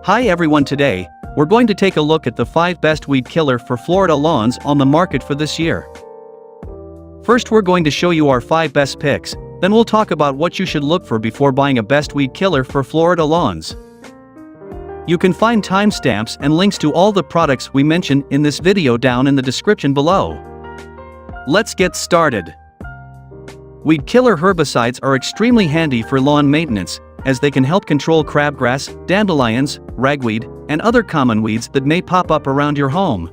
Hi everyone, today, we're going to take a look at the 5 best weed killer for Florida lawns on the market for this year. First, we're going to show you our 5 best picks, then we'll talk about what you should look for before buying a best weed killer for Florida lawns. You can find timestamps and links to all the products we mention in this video down in the description below. Let's get started. Weed killer herbicides are extremely handy for lawn maintenance, as they can help control crabgrass, dandelions, ragweed, and other common weeds that may pop up around your home.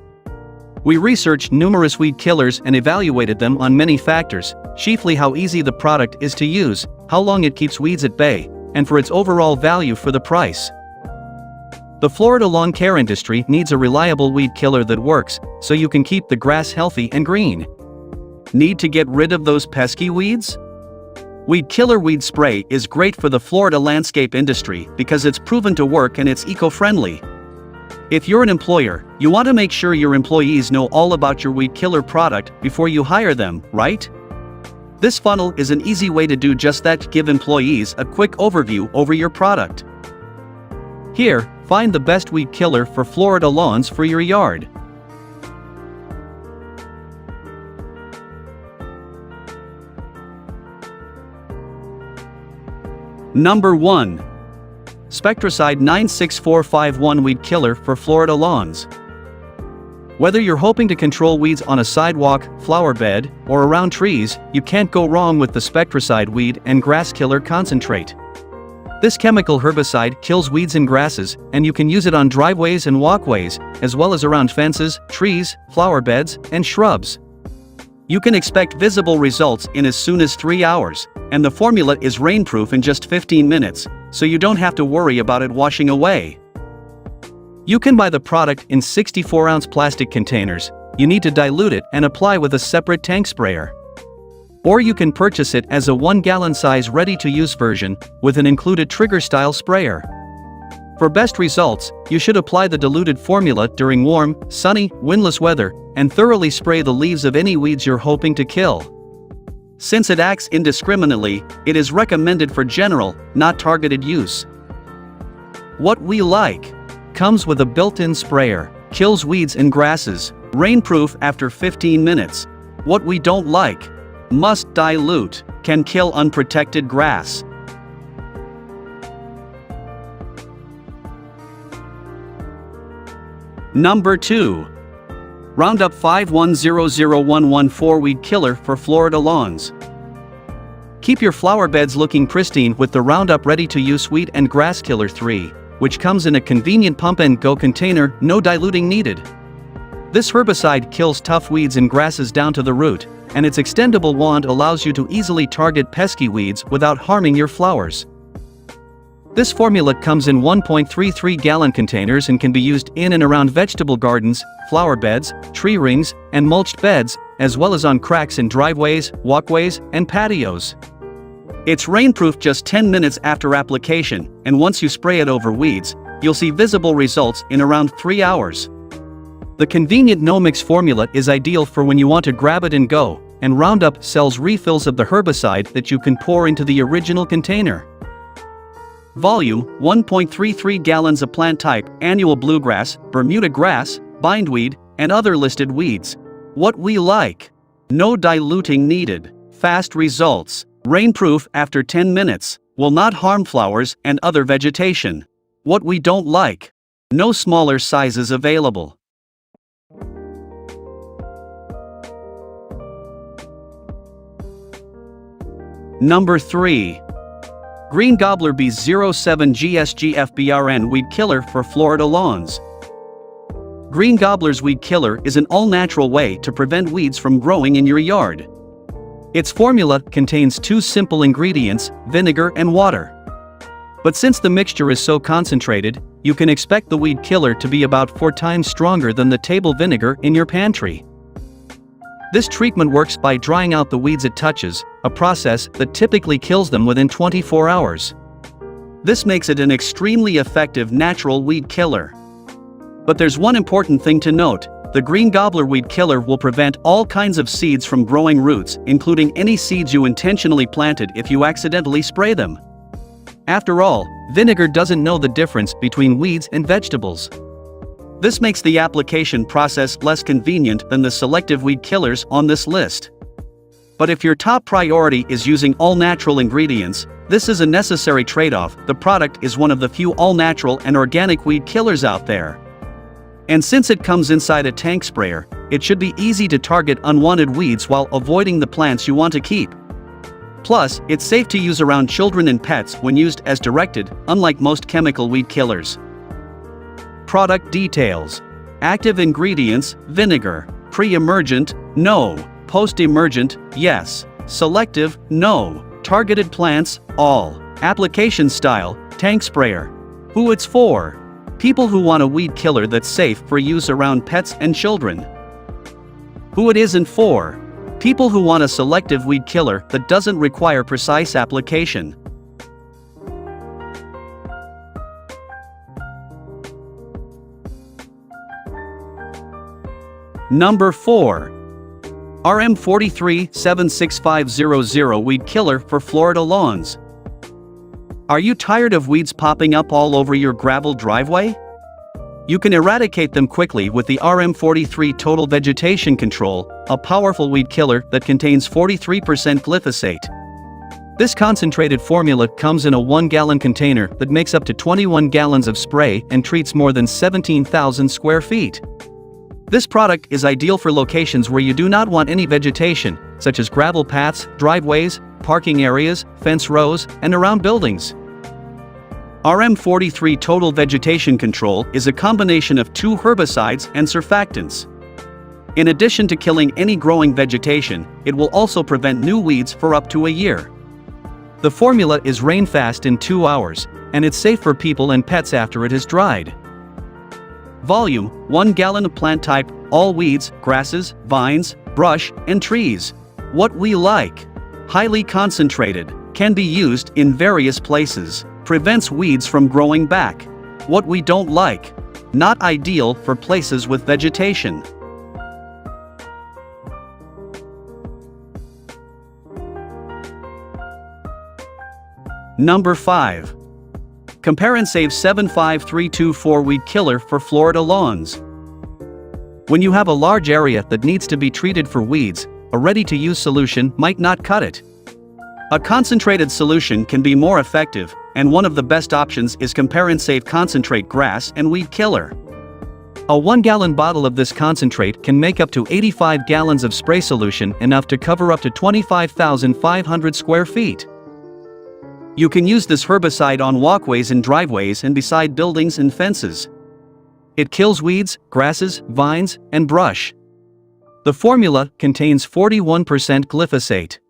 We researched numerous weed killers and evaluated them on many factors, chiefly how easy the product is to use, how long it keeps weeds at bay, and for its overall value for the price. The Florida lawn care industry needs a reliable weed killer that works, so you can keep the grass healthy and green. Need to get rid of those pesky weeds? Weed Killer Weed Spray is great for the Florida landscape industry because it's proven to work and it's eco-friendly. If you're an employer, you want to make sure your employees know all about your weed killer product before you hire them, right? This funnel is an easy way to do just that: give employees a quick overview over your product. Here, find the best weed killer for Florida lawns for your yard. Number 1. Spectracide 96451 Weed Killer for Florida Lawns. Whether you're hoping to control weeds on a sidewalk, flower bed, or around trees, you can't go wrong with the Spectracide Weed and Grass Killer Concentrate. This chemical herbicide kills weeds and grasses, and you can use it on driveways and walkways, as well as around fences, trees, flower beds, and shrubs. You can expect visible results in as soon as 3 hours, and the formula is rainproof in just 15 minutes, so you don't have to worry about it washing away. You can buy the product in 64-ounce plastic containers. You need to dilute it and apply with a separate tank sprayer. Or you can purchase it as a 1-gallon size ready-to-use version, with an included trigger-style sprayer. For best results, you should apply the diluted formula during warm, sunny, windless weather, and thoroughly spray the leaves of any weeds you're hoping to kill. Since it acts indiscriminately, it is recommended for general, not targeted use. What we like: comes with a built-in sprayer, kills weeds and grasses, rainproof after 15 minutes. What we don't like: must dilute, can kill unprotected grass. Number 2. Roundup 51001114 Weed Killer for Florida lawns. Keep your flower beds looking pristine with the Roundup Ready-to-Use Weed and Grass Killer 3, which comes in a convenient pump-and-go container, no diluting needed. This herbicide kills tough weeds and grasses down to the root, and its extendable wand allows you to easily target pesky weeds without harming your flowers. This formula comes in 1.33-gallon containers and can be used in and around vegetable gardens, flower beds, tree rings, and mulched beds, as well as on cracks in driveways, walkways, and patios. It's rainproof just 10 minutes after application, and once you spray it over weeds, you'll see visible results in around 3 hours. The convenient no-mix formula is ideal for when you want to grab it and go, and Roundup sells refills of the herbicide that you can pour into the original container. Volume: 1.33 gallons of plant type: annual bluegrass, Bermuda grass, bindweed, and other listed weeds. What we like: no diluting needed, fast results, rainproof after 10 minutes, will not harm flowers and other vegetation. What we don't like: no smaller sizes available. Number 3. Green Gobbler B07 GSGFBRN Weed Killer for Florida lawns. Green Gobbler's Weed Killer is an all-natural way to prevent weeds from growing in your yard. Its formula contains 2 simple ingredients: vinegar and water. But since the mixture is so concentrated, you can expect the weed killer to be about 4 times stronger than the table vinegar in your pantry. This treatment works by drying out the weeds it touches, a process that typically kills them within 24 hours. This makes it an extremely effective natural weed killer. But there's one important thing to note: the Green Gobbler Weed Killer will prevent all kinds of seeds from growing roots, including any seeds you intentionally planted if you accidentally spray them. After all, vinegar doesn't know the difference between weeds and vegetables. This makes the application process less convenient than the selective weed killers on this list. But if your top priority is using all-natural ingredients, this is a necessary trade-off. The product is one of the few all-natural and organic weed killers out there. And since it comes inside a tank sprayer, it should be easy to target unwanted weeds while avoiding the plants you want to keep. Plus, it's safe to use around children and pets when used as directed, unlike most chemical weed killers. Product details. Active ingredients: vinegar. Pre-emergent: no. Post-emergent: yes. Selective: no. Targeted plants: all. Application style: tank sprayer. Who it's for? People who want a weed killer that's safe for use around pets and children. Who it isn't for? People who want a selective weed killer that doesn't require precise application. Number 4. RM43-76500 Weed Killer for Florida Lawns. Are you tired of weeds popping up all over your gravel driveway? You can eradicate them quickly with the RM43 Total Vegetation Control, a powerful weed killer that contains 43% glyphosate. This concentrated formula comes in a 1-gallon container that makes up to 21 gallons of spray and treats more than 17,000 square feet. This product is ideal for locations where you do not want any vegetation, such as gravel paths, driveways, parking areas, fence rows, and around buildings. RM43 Total Vegetation Control is a combination of 2 herbicides and surfactants. In addition to killing any growing vegetation, it will also prevent new weeds for up to a year. The formula is rain-fast in 2 hours, and it's safe for people and pets after it has dried. Volume: 1 gallon of plant type: all weeds, grasses, vines, brush, and trees. What we like: highly concentrated, can be used in various places, prevents weeds from growing back. What we don't like: not ideal for places with vegetation. Number 5. Compare and Save 75324 Weed Killer for Florida Lawns. When you have a large area that needs to be treated for weeds, a ready-to-use solution might not cut it. A concentrated solution can be more effective, and one of the best options is Compare and Save Concentrate Grass and Weed Killer. A 1-gallon bottle of this concentrate can make up to 85 gallons of spray solution, enough to cover up to 25,500 square feet. You can use this herbicide on walkways and driveways and beside buildings and fences. It kills weeds, grasses, vines, and brush. The formula contains 41% glyphosate.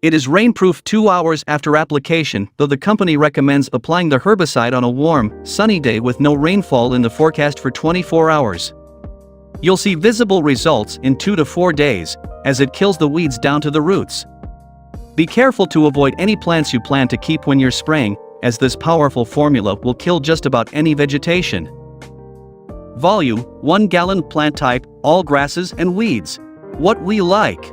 It is rainproof 2 hours after application, though the company recommends applying the herbicide on a warm, sunny day with no rainfall in the forecast for 24 hours. You'll see visible results in 2 to 4 days, as it kills the weeds down to the roots. Be careful to avoid any plants you plan to keep when you're spraying, as this powerful formula will kill just about any vegetation. Volume: 1 gallon. Plant type: all grasses and weeds. What we like: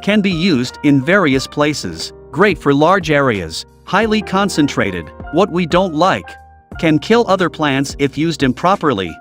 can be used in various places, great for large areas, highly concentrated. What we don't like: can kill other plants if used improperly.